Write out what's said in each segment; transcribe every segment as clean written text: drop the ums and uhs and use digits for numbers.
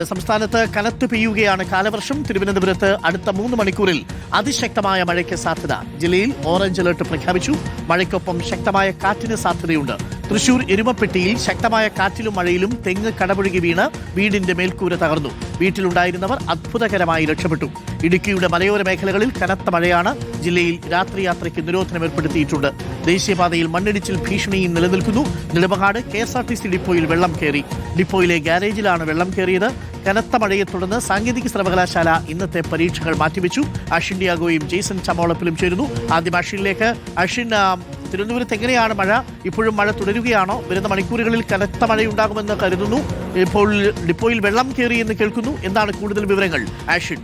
സംസ്ഥാനത്ത് കനത്തു പെയ്യുകയാണ് കാലവർഷം. തിരുവനന്തപുരത്ത് അടുത്ത 3 മണിക്കൂറിൽ അതിശക്തമായ മഴയ്ക്ക് സാധ്യത. ജില്ലയിൽ ഓറഞ്ച് അലർട്ട് പ്രഖ്യാപിച്ചു. മഴയ്ക്കൊപ്പം ശക്തമായ കാറ്റിന് സാധ്യതയുണ്ട്. തൃശൂർ എരുമപ്പെട്ടിയിൽ ശക്തമായ കാറ്റിലും മഴയിലും തെങ്ങ് കടപുഴകി വീണ് വീടിന്റെ മേൽക്കൂര തകർന്നു. വീട്ടിലുണ്ടായിരുന്നവർ അത്ഭുതകരമായി രക്ഷപ്പെട്ടു. ഇടുക്കിയുടെ മലയോര മേഖലകളിൽ കനത്ത മഴയാണ്. ജില്ലയിൽ രാത്രി യാത്രയ്ക്ക് നിരോധനം ഏർപ്പെടുത്തിയിട്ടുണ്ട്. ദേശീയപാതയിൽ മണ്ണിടിച്ചിൽ ഭീഷണിയും നിലനിൽക്കുന്നു. നെടുമങ്ങാട് KSRTC ഡിപ്പോയിൽ വെള്ളം കയറി. ഡിപ്പോയിലെ ഗാരേജിലാണ് വെള്ളം കയറിയത്. കനത്ത മഴയെ തുടർന്ന് സാങ്കേതിക സർവകലാശാല ഇന്നത്തെ പരീക്ഷകൾ മാറ്റിവെച്ചു. അഷിൻ ഡിയാഗോയും ജെയ്സൺ ചമോളപ്പിലും ചേരുന്നു. ആദ്യം അഷിനിലേക്ക്. അഷിൻ, തിരുവനന്തപുരത്ത് എങ്ങനെയാണ് മഴ? ഇപ്പോഴും മഴ തുടരുകയാണോ? വരുന്ന മണിക്കൂറുകളിൽ കനത്ത മഴയുണ്ടാകുമെന്ന് കരുതുന്നു. ഇപ്പോൾ ഡിപ്പോയിൽ വെള്ളം കയറി എന്ന് കേൾക്കുന്നു. എന്താണ് കൂടുതൽ വിവരങ്ങൾ അഷിൻ?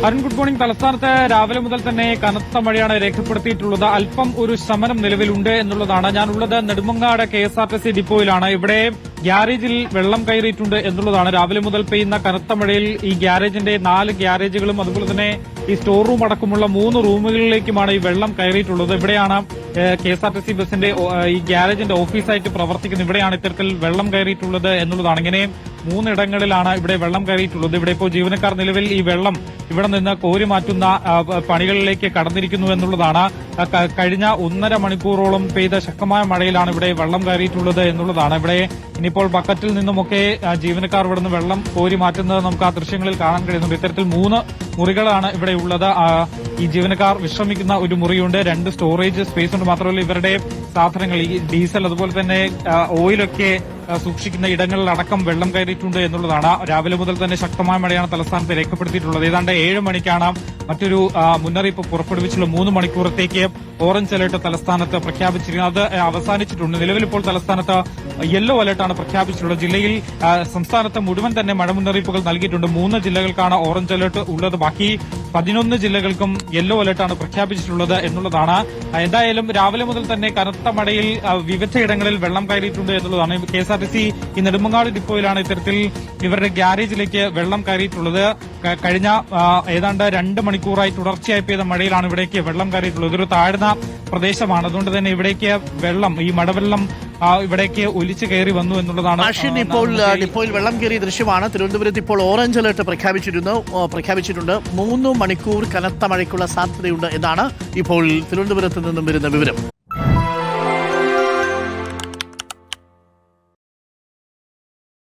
Arun, good morning. തലസ്ഥാനത്ത് രാവിലെ മുതൽ തന്നെ കനത്ത മഴയാണ് രേഖപ്പെടുത്തിയിട്ടുള്ളത്. അല്പം ഒരു ശമനം നിലവിലുണ്ട് എന്നുള്ളതാണ്. ഞാനുള്ളത് നെടുമങ്ങാട് KSRTC ഡിപ്പോയിലാണ്. ഇവിടെ ഗ്യാരേജിൽ വെള്ളം കയറിയിട്ടുണ്ട് എന്നുള്ളതാണ്. രാവിലെ മുതൽ പെയ്യുന്ന കനത്ത മഴയിൽ ഈ ഗ്യാരേജിന്റെ 4 ഗ്യാരേജുകളും അതുപോലെ തന്നെ ഈ സ്റ്റോർ റൂം അടക്കമുള്ള 3 റൂമുകളിലേക്കുമാണ് ഈ വെള്ളം കയറിയിട്ടുള്ളത്. ഇവിടെയാണ് KSRTC ബസിന്റെ ഈ ഗ്യാരേജിന്റെ ഓഫീസായിട്ട് പ്രവർത്തിക്കുന്നത്. ഇവിടെയാണ് ഇത്തരത്തിൽ വെള്ളം കയറിയിട്ടുള്ളത് എന്നുള്ളതാണ്. ഇങ്ങനെ 3 ഇടങ്ങളിലാണ് ഇവിടെ വെള്ളം കയറിയിട്ടുള്ളത്. ഇവിടെ ഇപ്പോൾ ജീവനക്കാർ നിലവിൽ ഈ വെള്ളം ഇവിടെ നിന്ന് കോരി മാറ്റുന്ന പണികളിലേക്ക് കടന്നിരിക്കുന്നു എന്നുള്ളതാണ്. കഴിഞ്ഞ 1.5 മണിക്കൂറോളം പെയ്ത ശക്തമായ മഴയിലാണ് ഇവിടെ വെള്ളം കയറിയിട്ടുള്ളത് എന്നുള്ളതാണ്. ഇവിടെ ഇനിയിപ്പോൾ ബക്കറ്റിൽ നിന്നുമൊക്കെ ജീവനക്കാർ ഇവിടെ നിന്ന് വെള്ളം കോരി മാറ്റുന്നത് നമുക്ക് ആ ദൃശ്യങ്ങളിൽ കാണാൻ കഴിയുന്നുണ്ട്. ഇത്തരത്തിൽ 3 മുറികളാണ് ഇവിടെ ഉള്ളത്. ഈ ജീവനക്കാർ വിശ്രമിക്കുന്ന ഒരു മുറിയുണ്ട്, 2 സ്റ്റോറേജ് സ്പേസ് ഉണ്ട്. മാത്രമല്ല ഇവരുടെ സാധനങ്ങൾ, ഈ ഡീസൽ അതുപോലെ തന്നെ ഓയിലൊക്കെ സൂക്ഷിക്കുന്ന ഇടങ്ങളിലടക്കം വെള്ളം കയറിയിട്ടുണ്ട് എന്നുള്ളതാണ്. രാവിലെ മുതൽ തന്നെ ശക്തമായ മഴയാണ് തലസ്ഥാനത്ത് രേഖപ്പെടുത്തിയിട്ടുള്ളത്. ഏതാണ്ട് 7 മണിക്കാണ് മറ്റൊരു മുന്നറിയിപ്പ് പുറപ്പെടുവിച്ചുള്ള 3 മണിക്കൂറത്തേക്ക് ഓറഞ്ച് അലർട്ട് തലസ്ഥാനത്ത് പ്രഖ്യാപിച്ചിരിക്കുന്നത്. അത് അവസാനിച്ചിട്ടുണ്ട്. നിലവിൽ ഇപ്പോൾ തലസ്ഥാനത്ത് യെല്ലോ അലർട്ടാണ് പ്രഖ്യാപിച്ചിട്ടുള്ളത്. ജില്ലയിൽ സംസ്ഥാനത്ത് മുഴുവൻ തന്നെ മഴ മുന്നറിയിപ്പുകൾ നൽകിയിട്ടുണ്ട്. 3 ജില്ലകൾക്കാണ് ഓറഞ്ച് അലർട്ട് ഉള്ളത്. ബാക്കി 11 ജില്ലകൾക്കും യെല്ലോ അലർട്ടാണ് പ്രഖ്യാപിച്ചിട്ടുള്ളത് എന്നുള്ളതാണ്. എന്തായാലും രാവിലെ മുതൽ തന്നെ കനത്ത മഴയിൽ വിവിധയിടങ്ങളിൽ വെള്ളം കയറിയിട്ടുണ്ട് എന്നുള്ളതാണ്. KSRTC ഈ നെടുമങ്ങാട് ഡിപ്പോയിലാണ് ഇത്തരത്തിൽ ഇവരുടെ ഗ്യാരേജിലേക്ക് വെള്ളം കയറിയിട്ടുള്ളത്. കഴിഞ്ഞ ഏതാണ്ട് 2 മണിക്കൂറായി തുടർച്ചയായി പെയ്ത മഴയിലാണ് ഇവിടേക്ക് വെള്ളം കയറിയിട്ടുള്ളത്. ഇതൊരു താഴ്ന്ന പ്രദേശമാണ്. അതുകൊണ്ട് തന്നെ ഇവിടേക്ക് വെള്ളം, ഈ മഴവെള്ളം ഇവിടേക്ക് ഒലിച്ചു കയറി വന്നു എന്നുള്ളതാണ്. അഷിൻ, ഇപ്പോൾ ഡിപ്പോയിൽ വെള്ളം കയറിയ ദൃശ്യമാണ്. തിരുവനന്തപുരത്ത് ഇപ്പോൾ ഓറഞ്ച് അലർട്ട് പ്രഖ്യാപിച്ചിട്ടുണ്ട്. 3 മണിക്കൂർ കനത്ത മഴയ്ക്കുള്ള സാധ്യതയുണ്ട് എന്നാണ് ഇപ്പോൾ തിരുവനന്തപുരത്ത് നിന്നും വരുന്ന വിവരം.